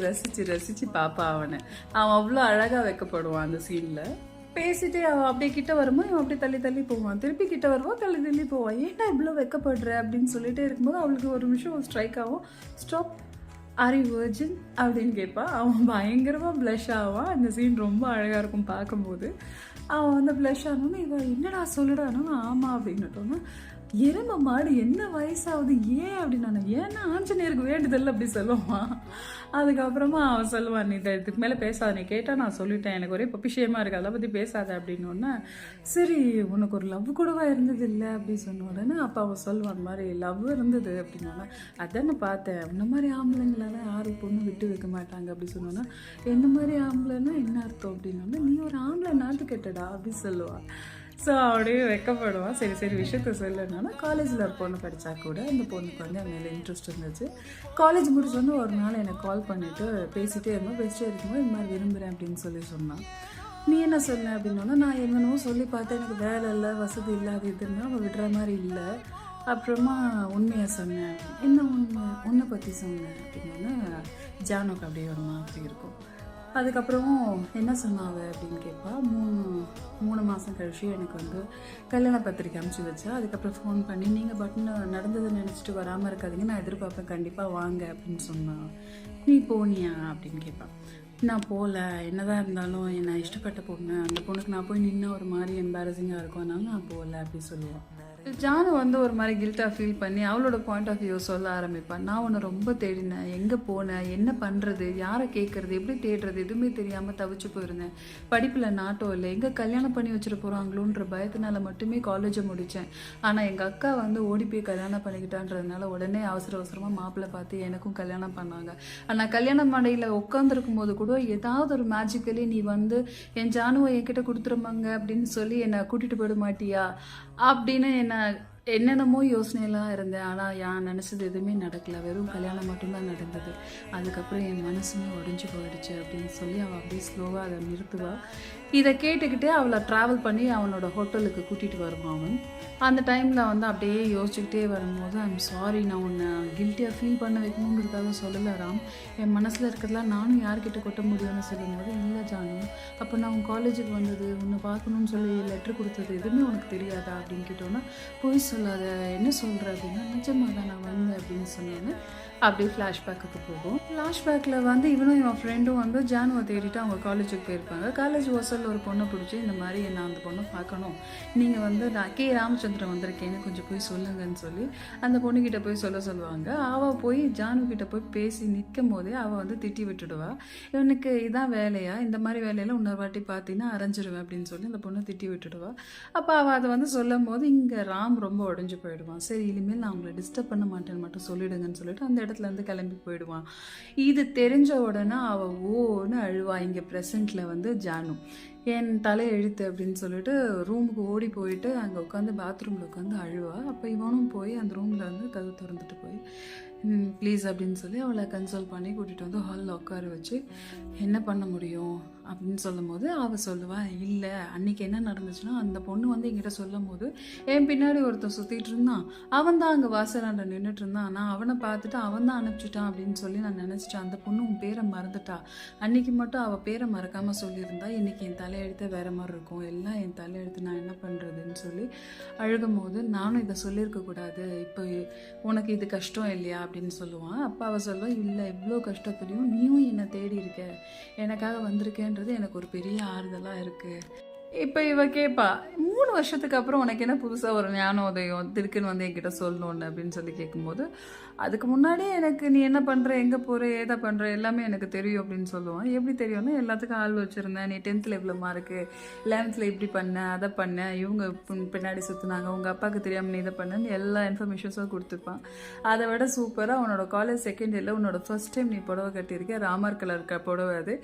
[SPEAKER 2] ரசித்து பார்ப்பா அவனை. அவன் அவ்வளோ அழகாக வைக்கப்படுவான் அந்த சீனில். பேசிட்டே அவன் அப்படியே கிட்ட வரும்போது இவன் அப்படியே தள்ளி போவான், திருப்பி கிட்ட வருவான், தள்ளி போவான். ஏன்டா இவ்வளோ வைக்கப்படுற அப்படின்னு சொல்லிட்டே இருக்கும்போது அவளுக்கு ஒரு நிமிஷம் ஸ்ட்ரைக் ஆகும். ஸ்டாப், ஆர் யூ வர்ஜின் அப்படின்னு கேட்பான். அவன் பயங்கரமாக ப்ளஷ் ஆவான். அந்த சீன் ரொம்ப அழகாக இருக்கும் பார்க்கும்போது. அவன் வந்து ப்ளஷ் ஆனோன்னு இவன் என்னடா சொல்லுடானோ ஆமாம் அப்படின்னுட்டோன்னா, எருமை மாடு என்ன வயசாகுது ஏன் அப்படின்னு, ஏன்னா ஆஞ்சநேயருக்கு வேண்டுதல் அப்படி சொல்லுவான். அதுக்கப்புறமா அவன் சொல்லுவான், நீ இதுக்கு மேலே பேசாத, நீ கேட்டால் நான் சொல்லிட்டேன், எனக்கு ஒரே பப்பிஷயமாக இருக்குது, அதை பற்றி பேசாத அப்படின்னோடனே, சரி உனக்கு ஒரு லவ் கூடவா இருந்தது இல்லை அப்படி சொன்ன உடனே அப்போ அவன் சொல்லுவான், அந்த மாதிரி லவ் இருந்தது அப்படின்னோன்னா, அதான் நான் பார்த்தேன், இந்த மாதிரி ஆம்பளைங்களால யாரும் பொண்ணு விட்டு வைக்க மாட்டாங்க அப்படி சொன்னோன்னா, என்ன மாதிரி ஆம்பளைன்னா என்ன அர்த்தம் அப்படின்னோன்னா, நீ ஒரு ஆம்பளை நாட்டு கெட்டடா அப்படி சொல்லுவான். ஸோ அப்படியே வெக்கப்படுவான். சரி விஷயத்த சொல்லணுன்னா, காலேஜில் ஒரு பொண்ணு படித்தா கூட அந்த பொண்ணுக்கு வந்து அவன் மேலே இன்ட்ரெஸ்ட் இருந்துச்சு. காலேஜ் முடிச்சோன்னு ஒரு நாள் எனக்கு கால் பண்ணிவிட்டு பேசிகிட்டே இருக்கும்போது இந்த மாதிரி விரும்புகிறேன் அப்படின்னு சொல்லி சொன்னான். நீ என்ன சொன்ன அப்படின்னா, நான் என்னென்னோ சொல்லி பார்த்தேன், எனக்கு வேலை இல்லை, வசதி இல்லை, அது இதுன்னா அவன் விடுற மாதிரி இல்லை. அப்புறமா உண்மையை சொன்னேன். என்ன உன்னை பற்றி சொன்னேன் அப்படின்னா, ஜானுக்கு அப்படியே ஒரு மாதிரி இருக்கும். அதுக்கப்புறம் என்ன சொன்னாவ அப்படின்னு கேட்பா. 3 மாதம் கழிச்சு எனக்கு வந்து கல்யாண பத்திரிக்கை அனுப்பிச்சி வச்சா. அதுக்கப்புறம் ஃபோன் பண்ணி நீங்கள் பட்டன் நடந்ததை நினச்சிட்டு வராமல் இருக்காதீங்க, நான் எதிர்பார்ப்பேன், கண்டிப்பாக வாங்க அப்படின்னு சொன்னான். நீ போனியா அப்படின்னு கேட்பான். நான் போகல, என்னதான் இருந்தாலும் என்னை இஷ்டப்பட்ட பொண்ணு, அந்த பொண்ணுக்கு நான் போய் நின்று ஒரு மாதிரி எம்பாரசிங்காக இருக்கும், அதனால நான் போகல அப்படி சொல்லுவான். ஜானு வந்து ஒரு மாதிரி கில்ட்டாக ஃபீல் பண்ணி அவளோட பாயிண்ட் ஆஃப் வியூ சொல்ல ஆரம்பிப்பான். நான் உன்னை ரொம்ப தேடினேன், எங்கே போனேன், என்ன பண்ணுறது, யாரை கேட்குறது, எப்படி தேடுறது எதுவுமே தெரியாமல் தவிச்சு போயிருந்தேன். படிப்பில் நாட்டம் இல்லை, எங்கே கல்யாணம் பண்ணி வச்சுட்டு போகிறாங்களோன்ற பயத்தினால மட்டுமே காலேஜை முடித்தேன். ஆனால் எங்கள் அக்கா வந்து ஓடி போய் கல்யாணம் பண்ணிக்கிட்டான்றதுனால உடனே அவசரமாக மாப்பிள்ளை பார்த்து எனக்கும் கல்யாணம் பண்ணாங்க. ஆனால் கல்யாண மடையில் உட்காந்துருக்கும் போது கூட ஏதாவது ஒரு மேஜிக்கலி நீ வந்து என் ஜானுவை என்கிட்ட கொடுத்துருமாங்க அப்படின்னு சொல்லி என்னை கூட்டிகிட்டு போயிட மாட்டியா அப்படின்னு என்னை என்னென்னமோ யோசனையெல்லாம் இருந்தேன். ஆனால் நான் நினச்சது எதுவுமே நடக்கல. வெறும் கல்யாணம் மட்டும்தான் நடந்தது. அதுக்கப்புறம் என் மனசுமே உடைஞ்சு போயிடுச்சு அப்படின்னு சொல்லி அவள் அப்படியே ஸ்லோவாக அதை நிறுத்துவா. இதை கேட்டுக்கிட்டே அவளை ட்ராவல் பண்ணி அவனோட ஹோட்டலுக்கு கூட்டிகிட்டு வருவான் அவன். அந்த டைமில் வந்து அப்படியே யோசிச்சுக்கிட்டே வரும்போது, ஐம் சாரி, நான் உன்னை கில்ட்டியாக ஃபீல் பண்ண வைக்கணுங்கிறதுக்காக சொல்லலை ராம். என் மனசில் இருக்கிறதெல்லாம் நானும் யார்கிட்ட கொட்ட முடியும்னு சொல்லும்போது, இல்லை ஜானு, அப்போ நான் உன் காலேஜுக்கு வந்தது, உன்னை பார்க்கணுன்னு சொல்லி லெட்ரு கொடுத்தது எதுவுமே உனக்கு தெரியாதா அப்படின்னு கேட்டோன்னா, பொய் சொல்லாத, என்ன சொல்கிற அப்படின்னா, நிஜமாக தான் நான் வந்தேன் அப்படின்னு சொன்னேன்னு அப்படியே ஃப்ளாஷ்பேக்குக்கு போகும். ஃப்ளாஷ்பேக்கில் வந்து இவனும் இவன் ஃப்ரெண்டும் வந்து ஜானுவை தேடிட்டு அவங்க காலேஜுக்கு போயிருப்பாங்க. காலேஜ் வாசலில் ஒரு பொண்ணை பிடிச்சி, இந்த மாதிரி நான் அந்த பொண்ணை பார்க்கணும், நீங்கள் வந்து நான் கே ராமச்சந்திரன் வந்திருக்கேன்னு கொஞ்சம் போய் சொல்லுங்கன்னு சொல்லி அந்த பொண்ணுக்கிட்ட போய் சொல்லுவாங்க. அவள் போய் ஜானுக்கிட்ட போய் பேசி நிற்கும் போதே அவள் வந்து திட்டி விட்டுடுவா. இவனுக்கு இதான் வேலையா, இந்த மாதிரி வேலையெல்லாம் இன்னொரு வாட்டி பார்த்தீங்கன்னா அரைஞ்சிடுவேன் அப்படின்னு சொல்லி அந்த பொண்ணை திட்டி விட்டுடுவா. அப்போ அவள் அதை வந்து சொல்லும் போது இங்கே ராம் ரொம்ப உடஞ்சி போயிடுவான். சரி, இனிமேல் நான் அவங்கள டிஸ்டர்ப் பண்ண மாட்டேன்னு மட்டும் சொல்லிடுங்கன்னு சொல்லிட்டு அந்த இடத்துலேருந்து கிளம்பி போயிடுவான். இது தெரிஞ்ச உடனே அவள் ஓன்னு அழுவா. இங்கே ப்ரெசண்ட்டில் வந்து ஜானு என் தலை எழுத்து அப்படின்னு சொல்லிட்டு ரூமுக்கு ஓடி போயிட்டு அங்கே உட்காந்து பாத்ரூமில் உட்காந்து அழுவா. அப்போ இவனும் போய் அந்த ரூமில் வந்து கதவு திறந்துட்டு போய் ப்ளீஸ் அப்படின்னு சொல்லி அவளை கன்சோல் பண்ணி கூட்டிகிட்டு வந்து ஹாலில் உட்கார வச்சு என்ன பண்ண முடியும் அப்படின்னு சொல்லும் போது அவள் சொல்லுவாள், இல்லை அன்றைக்கி என்ன நடந்துச்சுன்னா, அந்த பொண்ணு வந்து என்கிட்ட சொல்லும் போது என் பின்னாடி ஒருத்தன் சுற்றிட்டு இருந்தான், அவன் தான் அங்கே வாசலாண்ட நின்றுட்டு இருந்தான், நான் அவனை பார்த்துட்டு அவன் தான் அனுப்பிச்சிட்டான் அப்படின்னு சொல்லி நான் நினச்சிட்டேன். அந்த பொண்ணு உன் பேரை மறந்துட்டா, அன்றைக்கி மட்டும் அவள் பேரை மறக்காமல் சொல்லியிருந்தா இன்றைக்கி என் தலையெழுத்த வேறு மாதிரி இருக்கும், எல்லாம் என் தலையெழுத்து, நான் என்ன பண்ணுறதுன்னு சொல்லி அழுகும் போது, நானும் இதை சொல்லியிருக்கக்கூடாது, இப்போ உனக்கு இது கஷ்டம் இல்லையா அப்படின்னு சொல்லுவான். அப்போ அவள் சொல்லுவாள், இல்லை இவ்வளோ கஷ்டத்துலையும் நீயும் என்னை தேடி இருக்க, எனக்காக வந்திருக்கேன்றது எனக்கு ஒரு பெரிய ஆறுதலாக இருக்குது. இப்போ இவ கேட்பா, 3 வருஷத்துக்கு அப்புறம் உனக்கு என்ன புதுசாக ஒரு ஞானோதயம் திருக்குன்னு வந்து என்கிட்ட சொல்லணுன்னு அப்படின்னு சொல்லி கேட்கும்போது, அதுக்கு முன்னாடியே எனக்கு நீ என்ன பண்ணுற, எங்கே போகிற, ஏதா பண்ணுற எல்லாமே எனக்கு தெரியும் அப்படின்னு சொல்லுவான். எப்படி தெரியும்னா, எல்லாத்துக்கும் ஆள் வச்சுருந்தேன், நீ 10th எவ்வளோ மார்க்கு, 11th இப்படி பண்ண, அதை பண்ண, இவங்க பின்னாடி சுற்றுனாங்க, உங்கள் அப்பாவுக்கு தெரியாமல் நீ இதை பண்ணன்னு எல்லா இன்ஃபர்மேஷன்ஸும் கொடுத்துருப்பான். அதை விட சூப்பராக உன்னோட காலேஜ் செகண்ட் இயரில் உன்னோட ஃபர்ஸ்ட் டைம் நீ புடவை கட்டியிருக்க, ராமர் கலர் புடவை. அது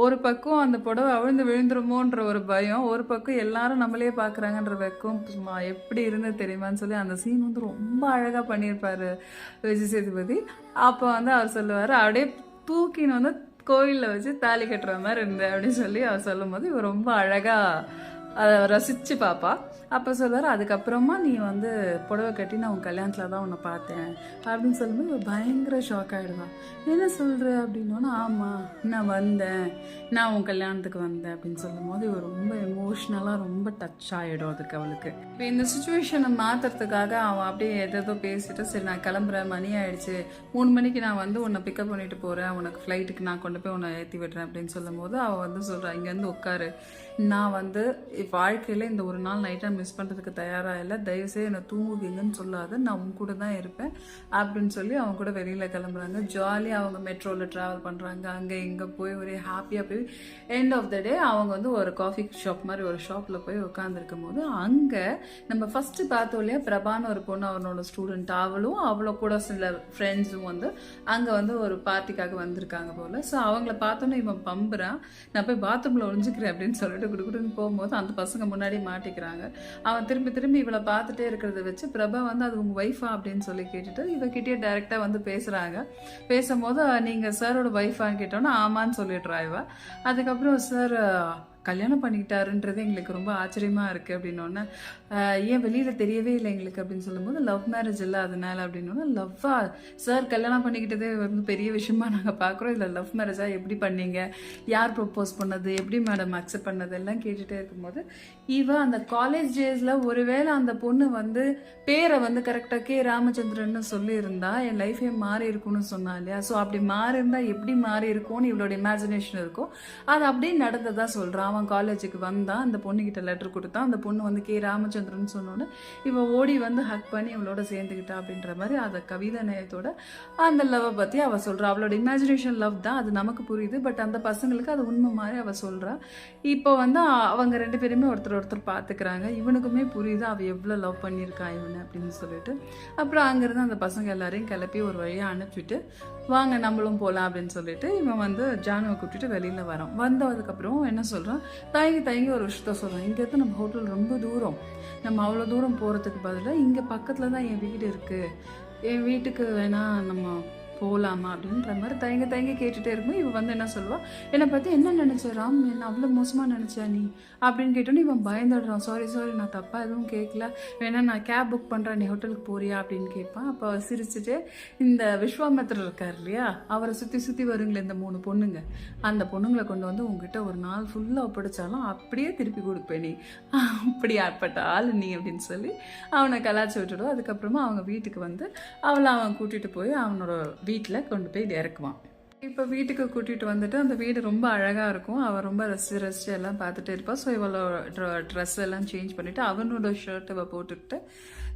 [SPEAKER 2] ஒரு பக்கம் அந்த புடவை அவிழ்ந்து விழுந்துருமோன்ற ஒரு பயம், ஒரு பக்கம் எல்லாரும் நம்மளே பார்க்குறாங்கன்ற வெக்கம், சும்மா எப்படி இருந்தது தெரியுமான்னு சொல்லி அந்த சீன் வந்து ரொம்ப அழகாக பண்ணியிருப்பார் விஜய் சேதுபதி. அப்போ வந்து அவர் சொல்லுவார், அப்படியே தூக்கின்னு வந்து கோயிலில் வச்சு தாலி கட்டுற மாதிரி இருந்தேன் அப்படின்னு சொல்லி அவர் சொல்லும் போது இவர் ரொம்ப அழகாக அதை ரசித்து பார்ப்பா. அப்போ சொல்லுவார், அதுக்கப்புறமா நீ வந்து புடவை கட்டி நான் உன் கல்யாணத்தில் தான் உன்னை பார்த்தேன் அப்படின்னு சொல்லும்போது இவர் பயங்கர ஷாக் ஆகிடுவான். என்ன சொல்கிற அப்படின்னோன்னா, ஆமாம் நான் வந்தேன், நான் உன் கல்யாணத்துக்கு வந்தேன் அப்படின்னு சொல்லும் போது இவர் ரொம்ப எமோஷ்னலாக ரொம்ப டச் ஆகிடும் அதுக்கு அவளுக்கு. இப்போ இந்த சுச்சுவேஷனை மாற்றுறதுக்காக அவன் அப்படியே எதோ பேசிட்டு, சரி நான் கிளம்புறேன், மணி ஆயிடுச்சு, 3 மணிக்கு நான் வந்து உன்னை பிக்கப் பண்ணிட்டு போகிறேன், உனக்கு ஃப்ளைட்டுக்கு நான் கொண்டு போய் உன்னை ஏற்றி விடுறேன் அப்படின்னு சொல்லும் போது அவள் வந்து சொல்கிறா, இங்கேருந்து உட்காரு, நான் வந்து வாழ்க்கையில் இந்த ஒரு நாள் நைட்டாக மிஸ் பண்ணுறதுக்கு தயாராக இல்லை, தயவுசெய்து என்னை தூங்குவீங்கன்னு சொல்லாத, நான் உன் கூட தான் இருப்பேன் அப்படின்னு சொல்லி அவங்க கூட வெளியில் கிளம்புறாங்க. ஜாலியாக அவங்க மெட்ரோவில் ட்ராவல் பண்ணுறாங்க, அங்கே இங்கே போய் ஒரே ஹாப்பியாக போய் எண்ட் ஆஃப் த டே அவங்க வந்து ஒரு காஃபி ஷாப் மாதிரி ஒரு ஷாப்பில் போய் உட்காந்துருக்கும் போது அங்கே நம்ம ஃபஸ்ட்டு பார்த்தோம் இல்லையா, பிரபான்னு ஒரு பொண்ணு, அவனோட ஸ்டூடெண்ட், அவளும் அவ்வளோ கூட சில ஃப்ரெண்ட்ஸும் வந்து அங்கே வந்து ஒரு பார்ட்டிக்காக வந்திருக்காங்க போல். ஸோ அவங்கள பார்த்தோன்னே இவன் பம்புறான், நான் போய் பாத்ரூமில் ஒழிஞ்சிக்கிறேன் அப்படின்னு சொல்லிட்டு குடுக்குன்னு போகும்போது அந்த பசங்க முன்னாடி மாட்டிக்கிறாங்க. அவன் திரும்பி திரும்பி இவளை பார்த்துட்டே இருக்கிறத வச்சு பிரபா வந்து அது உங்கள் ஒய்ஃபா அப்படின்னு சொல்லி கேட்டுட்டு இவகிட்டே டைரெக்டாக வந்து பேசுகிறாங்க. பேசும்போது நீங்கள் சாரோட ஒய்ஃபான்னு கேட்டோன்னா ஆமான்னு சொல்லிடுறா இவ. அதுக்கப்புறம் சார் கல்யாணம் பண்ணிக்கிட்டாருன்றது எங்களுக்கு ரொம்ப ஆச்சரியமாக இருக்குது அப்படின்னோடனே, ஏன் வெளியில் தெரியவே இல்லை எங்களுக்கு அப்படின்னு சொல்லும்போது, லவ் மேரேஜ் இல்லை அதனால அப்படின்னோன்னா, லவ்வா சார் கல்யாணம் பண்ணிக்கிட்டதே வந்து பெரிய விஷயமா நாங்கள் பார்க்குறோம், இதில் லவ் மேரேஜாக எப்படி பண்ணீங்க, யார் ப்ரப்போஸ் பண்ணது, எப்படி மேடம் அக்செப்ட் பண்ணது எல்லாம் கேட்டுகிட்டே இருக்கும்போது இவன் அந்த காலேஜ் டேஸில் ஒருவேளை அந்த பொண்ணு வந்து பேரை வந்து கரெக்டாக கே ராமச்சந்திரன்னு சொல்லியிருந்தா என் லைஃபே மாறி இருக்கும்னு சொன்னா இல்லையா. ஸோ அப்படி மாறி இருந்தால் எப்படி மாறி இருக்கும்னு இவளோட இமேஜினேஷன் இருக்கும். அது அப்படியே நடந்ததாக சொல்கிறான். அவன் காலேஜுக்கு வந்தான், அந்த பொண்ணுக்கிட்ட லெட்டர் கொடுத்தான், அந்த பொண்ணு வந்து கே ராமச்சந்திரன் சொன்னோன்னு இவன் ஓடி வந்து ஹக் பண்ணி இவளோட சேர்ந்துக்கிட்டா அப்படின்ற மாதிரி அதை கவிதை நேயத்தோட அந்த லவ்வை பற்றி அவள் சொல்கிறா. அவளோட இமேஜினேஷன் லவ் தான், அது நமக்கு புரியுது, பட் அந்த பசங்களுக்கு அது உண்மை மாதிரி அவள் சொல்கிறா. இப்போ வந்து அவங்க 2 பேருமே ஒருத்தர் பார்த்துக்கிறாங்க. இவனுக்குமே புரியுது அவள் எவ்வளோ லவ் பண்ணியிருக்கா இவனை அப்படின்னு சொல்லிட்டு. அப்புறம் அங்கேருந்து அந்த பசங்க எல்லாரையும் கிளப்பி ஒரு வழியாக அனுப்பிவிட்டு வாங்க நம்மளும் போகலாம் அப்படின்னு சொல்லிட்டு இவன் வந்து ஜானுவை கூப்பிட்டுட்டு வெளியில் வரான். வந்ததுக்கப்புறம் என்ன சொல்கிறான், தயங்கி ஒரு விஷயத்த சொல்கிறேன். இங்கேருந்து நம்ம ஹோட்டல் ரொம்ப தூரம், நம்ம அவ்வளோ தூரம் போகிறதுக்கு பதிலாக இங்கே பக்கத்தில் தான் என் வீடு இருக்குது, என் வீட்டுக்கு வேணால் நம்ம போகலாமா அப்படின்ற மாதிரி தயங்கி கேட்டுகிட்டே இருக்கும்போது இவன் வந்து என்ன சொல்லுவா, என்னை பற்றி என்ன நினச்ச ராம், என்ன அவ்வளோ மோசமாக நினச்சா நீ அப்படின்னு கேட்டோன்னே இவன் பயந்துடுறான். சாரி நான் தப்பாக எதுவும் கேட்கல, வேணா நான் கேப் புக் பண்ணுறேன், நீ ஹோட்டலுக்கு போறியா அப்படின்னு கேட்பான். அப்போ சிரிச்சுட்டு இந்த விஸ்வாமித்திரர் இருக்கார் இல்லையா, அவரை சுற்றி வருங்களே இந்த 3 பொண்ணுங்க, அந்த பொண்ணுங்களை கொண்டு வந்து உங்ககிட்ட ஒரு நாள் ஃபுல்லாக ஒப்படைச்சாலும் அப்படியே திருப்பி கொடுப்பேன், நீ அப்படி ஆட்பட்ட ஆள் நீ அப்படின்னு சொல்லி அவனை கலாச்சி விட்டுடுவோம். அதுக்கப்புறமா அவங்க வீட்டுக்கு வந்து அவன் கூட்டிகிட்டு போய் அவனோட வீட்டில் கொண்டு போய் இறக்குவான். இப்போ வீட்டுக்கு கூட்டிகிட்டு வந்துட்டு அந்த வீடு ரொம்ப அழகாக இருக்கும். அவள் ரொம்ப ரசிச்சு எல்லாம் பார்த்துட்டே இருப்பாள். ஸோ இவளோட ட்ரெஸ் எல்லாம் சேஞ்ச் பண்ணிவிட்டு அவனோட ஷர்ட் அவள் போட்டுக்கிட்டு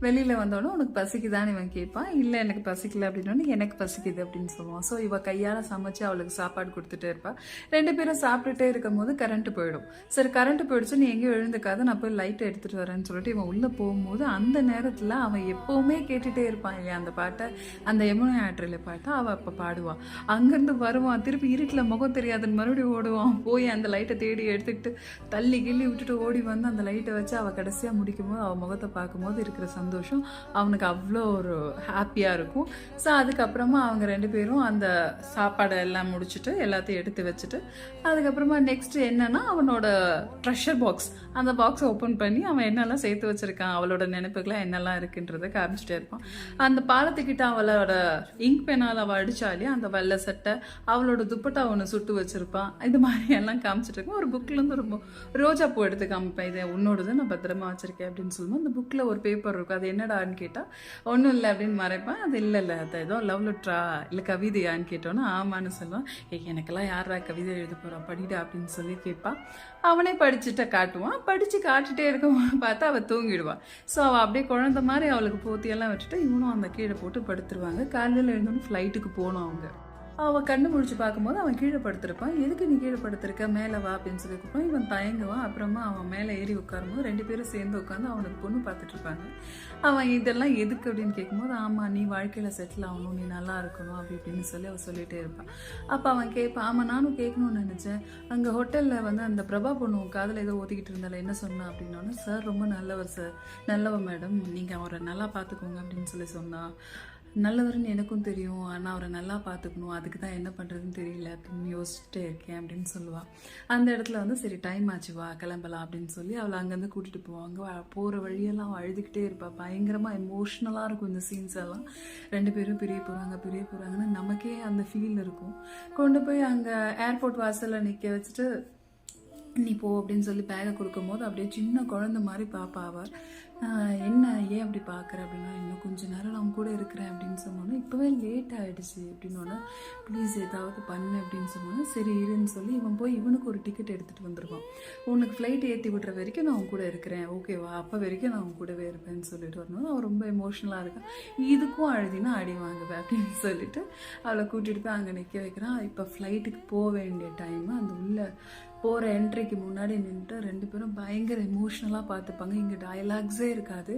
[SPEAKER 2] வெளியில் வந்தோடனே உனக்கு பசிக்குதான்னு இவன் கேட்பான். இல்லை எனக்கு பசிக்கல அப்படின்னோடனே எனக்கு பசிக்குது அப்படின்னு சொல்லுவான். ஸோ இவள் கையால் சமைச்சு அவளுக்கு சாப்பாடு கொடுத்துட்டே இருப்பாள். 2 பேரும் சாப்பிட்டுட்டே இருக்கும் போது கரண்ட்டு போயிடும். சரி கரண்ட்டு போயிடுச்சு, நீ எங்கேயும் எழுந்துக்காத, நான் போய் லைட்டை எடுத்துகிட்டு வரேன்னு சொல்லிட்டு இவன் உள்ளே போகும்போது அந்த நேரத்தில் அவன் எப்போவுமே கேட்டுகிட்டே இருப்பான் இல்லையா அந்த பாட்டை, அந்த யமுனை ஆற்றில் பாட்டை அவள் அப்போ பாடுவான். அங்கேருந்து வருவான், திருப்பி இருட்டில் முகம் தெரியாதுன்னு மறுபடியும் ஓடுவான். போய் அந்த லைட்டை தேடி எடுத்துக்கிட்டு தள்ளி கிள்ளி விட்டுட்டு ஓடி வந்து அந்த லைட்டை வச்சு அவள் கடைசியாக முடிக்கும் போது அவள் முகத்தை பார்க்கும்போது இருக்கிற சந்தோஷம் அவனுக்கு அவ்வளோ ஒரு ஹாப்பியாக இருக்கும். ஸோ அதுக்கப்புறமா அவங்க 2 பேரும் அந்த சாப்பாடை எல்லாம் முடிச்சுட்டு எல்லாத்தையும் எடுத்து வச்சுட்டு அதுக்கப்புறமா நெக்ஸ்ட் என்னன்னா அவனோட ட்ரெஷர் பாக்ஸ், அந்த பாக்ஸை ஓப்பன் பண்ணி அவன் என்னெல்லாம் சேர்த்து வச்சிருக்கான், அவளோட நினைப்புகளாக என்னெல்லாம் இருக்குன்றதை காமிச்சிட்டே இருப்பான். அந்த பாலத்துக்கிட்ட அவளோட இங்க் பெனால் அவள் அடித்தாலே அந்த வெள்ளை சட்டை, அவளோட துப்பட்டா ஒன்று சுட்டு வச்சிருப்பான். இது மாதிரி எல்லாம் காமிச்சிட்டு இருக்கோம். ஒரு புக்லேருந்து ஒரு ரோஜா பூ எடுத்து காமிப்பேன், இதை உன்னோடது நான் பத்திரமா வச்சிருக்கேன் அப்படின்னு சொல்லுவோம். அந்த புக்கில் ஒரு பேப்பர் இருக்கும், அது என்னடான்னு கேட்டால் ஒன்றும் இல்லை அப்படின்னு மறைப்பேன். அது இல்லை அது ஏதோ லவ் லெட்டரா இல்லை கவிதையான்னு கேட்டோன்னா ஆமான்னு சொல்லுவான். எனக்கெல்லாம் யாரா கவிதை எழுத போகிறா, படிடா அப்படின்னு சொல்லி கேட்பான். அவனே படிச்சுட்ட காட்டுவான். படித்து காட்டுட்டே இருக்கும் பார்த்தா அவள் தூங்கிடுவான். ஸோ அவள் அப்படியே குழந்த மாதிரி அவளுக்கு போத்தியெல்லாம் வச்சுட்டு இவனும் அந்த கீழே போட்டு படுத்துருவாங்க. காலையில் எழுந்தோன்னு ஃப்ளைட்டுக்கு போகணும் அவங்க. அவள் கண்ணு முடிச்சு பார்க்கும்போது அவன் கீழே படுத்திருப்பான். எதுக்கு நீ கீழே படுத்திருக்க, மேலே வா அப்படின்னு சொல்லி கொடுப்பான். இவன் தயங்குவான். அப்புறமா அவன் மேலே ஏறி உட்காரும்போது 2 பேரும் சேர்ந்து உட்காந்து அவனுக்கு பொண்ணு பார்த்துட்டு இருப்பாங்க. அவன் இதெல்லாம் எதுக்கு அப்படின்னு கேட்கும்போது ஆமாம் நீ வாழ்க்கையில் செட்டில் ஆகணும், நீ நல்லா இருக்கணும் அப்படி இப்படின்னு சொல்லி அவள் சொல்லிகிட்டே இருப்பான். அப்போ அவன் கேட்பான், ஆமாம் நானும் கேட்கணும்னு நினச்சேன், அங்கே ஹோட்டலில் வந்து அந்த பிரபா பொண்ணு காதில் ஏதோ ஓதிக்கிட்டு இருந்தால என்ன சொன்னா அப்படின்னோன்னு, சார் ரொம்ப நல்லவர் சார், நல்லவர் மேடம், நீங்கள் அவரை நல்லா பார்த்துக்கோங்க அப்படின்னு சொல்லி சொன்னான். நல்லவர்னு எனக்கும் தெரியும், ஆனால் அவரை நல்லா பார்த்துக்கணும், அதுக்கு தான் என்ன பண்ணுறதுன்னு தெரியல அப்படின்னு யோசிச்சுட்டே இருக்கேன் அப்படின்னு சொல்லுவாள். அந்த இடத்துல வந்து சரி டைம் ஆச்சு வா கிளம்பலாம் அப்படின்னு சொல்லி அவளை அங்கேருந்து கூட்டிகிட்டு போவாங்க. போகிற வழியெல்லாம் அவள் அழுதுகிட்டே இருப்பாள். பயங்கரமாக எமோஷ்னலாக இருக்கும் இந்த சீன்ஸ் எல்லாம். 2 பேரும் பிரிய போகிறாங்கன்னு நமக்கே அந்த ஃபீல் இருக்கும். கொண்டு போய் அங்கே ஏர்போர்ட் வாசலில் நிற்க வச்சுட்டு நீ போ அப்படின்னு சொல்லி பேகை கொடுக்கும்போது அப்படியே சின்ன குழந்தை மாதிரி பாப்பா அவர். என்ன ஏன் அப்படி பார்க்குற அப்படின்னா, இன்னும் கொஞ்சம் நேரம் நான் கூட இருக்கிறேன் அப்படின்னு சொன்னோன்னே, இப்போவே லேட் ஆகிடுச்சு அப்படின்னோடனே ப்ளீஸ் ஏதாவது பண்ணு அப்படின்னு சொன்னோன்னே சரி இருன்னு சொல்லி இவன் போய் இவனுக்கு ஒரு டிக்கெட் எடுத்துகிட்டு வந்துடுவான். உனக்கு ஃப்ளைட் ஏற்றி விடுற வரைக்கும் நான் அவன் கூட இருக்கிறேன், ஓகேவா, அப்போ வரைக்கும் நான் அவன் கூடவே இருப்பேன்னு சொல்லிட்டு வரணும். அவன் ரொம்ப எமோஷ்னலாக இருக்கான். இதுக்கும் அழுதினா அடி வாங்குவேன் அப்படின்னு சொல்லிட்டு அவளை கூட்டிகிட்டு போய் அங்கே நிற்க வைக்கிறான். இப்போ ஃப்ளைட்டுக்கு போக வேண்டிய டைமு. அந்த உள்ள போகிற என்ட்ரிக்கு முன்னாடி நின்றுட்டு 2 பேரும் பயங்கர எமோஷ்னலாக பார்த்துப்பாங்க. இங்கே டயலாக்ஸே இருக்காது,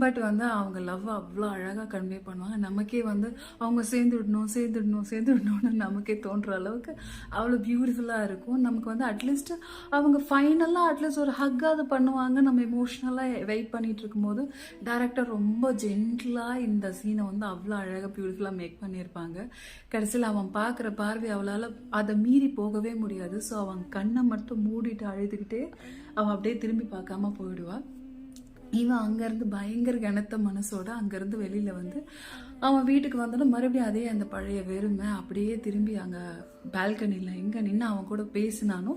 [SPEAKER 2] பட் வந்து அவங்க லவ் அவ்வளோ அழகாக கன்வே பண்ணுவாங்க. நமக்கே வந்து அவங்க சேர்ந்துடணும்னு நமக்கே தோன்ற அளவுக்கு அவ்வளோ பியூட்டிஃபுல்லாக இருக்கும். நமக்கு வந்து அட்லீஸ்ட் அவங்க ஃபைனலாக அட்லீஸ்ட் ஒரு ஹக்காவது பண்ணுவாங்க. நம்ம எமோஷ்னலாக வெயிட் பண்ணிகிட்டு இருக்கும்போது டேரக்டர் ரொம்ப ஜென்டிலாக இந்த சீனை வந்து அவ்வளோ அழகாக பியூட்டிஃபுல்லாக மேக் பண்ணியிருப்பாங்க. கடைசியில் அவன் பார்க்குற பார்வை அவளால் அதை மீறி போகவே முடியாது. ஸோ அவன் கண்ணை மட்டும் மூடிட்டு அழுதுகிட்டே அவள் அப்படியே திரும்பி பார்க்காம போயிடுவாள். இவன் அங்கேருந்து பயங்கர கனத்த மனசோட அங்கேருந்து வெளியில் வந்து அவன் வீட்டுக்கு வந்தோன்னா மறுபடியும் அதே அந்த பழைய வெறுமை அப்படியே திரும்பி அங்கே பால்கனியில் எங்கே நின்று அவன் கூட பேசினானோ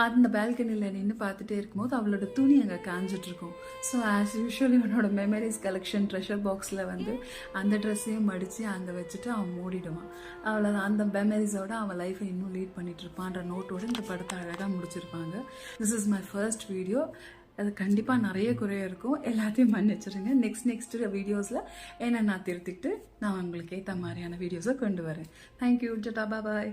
[SPEAKER 2] அந்த பால்கனியில் நின்று பார்த்துட்டே இருக்கும்போது அவளோட துணி அங்கே காஞ்சிட்ருக்கும். ஸோ ஆஸ் யூஷுவலி இவனோட மெமரிஸ் கலெக்ஷன் ட்ரெஷர் பாக்ஸில் வந்து அந்த ட்ரெஸ்ஸையும் மடித்து அங்கே வச்சுட்டு அவன் மூடிடுவான். அவளை அந்த மெமரிஸோடு அவன் லைஃப்பை இன்னும் லீட் பண்ணிகிட்ருப்பான்ற நோட்டோடு இந்த படத்தை அழகாக முடிச்சிருப்பாங்க. This is my first video. அது கண்டிப்பாக நிறைய குறைய இருக்கும், எல்லாத்தையும் மன்னிச்சிடுங்க. நெக்ஸ்ட் வீடியோஸில் என்ன நான் திருத்திக்கிட்டு நான் உங்களுக்கு ஏற்ற மாதிரியான வீடியோஸை கொண்டு வரேன். தேங்க்யூ, ஜட்டா, பாய்.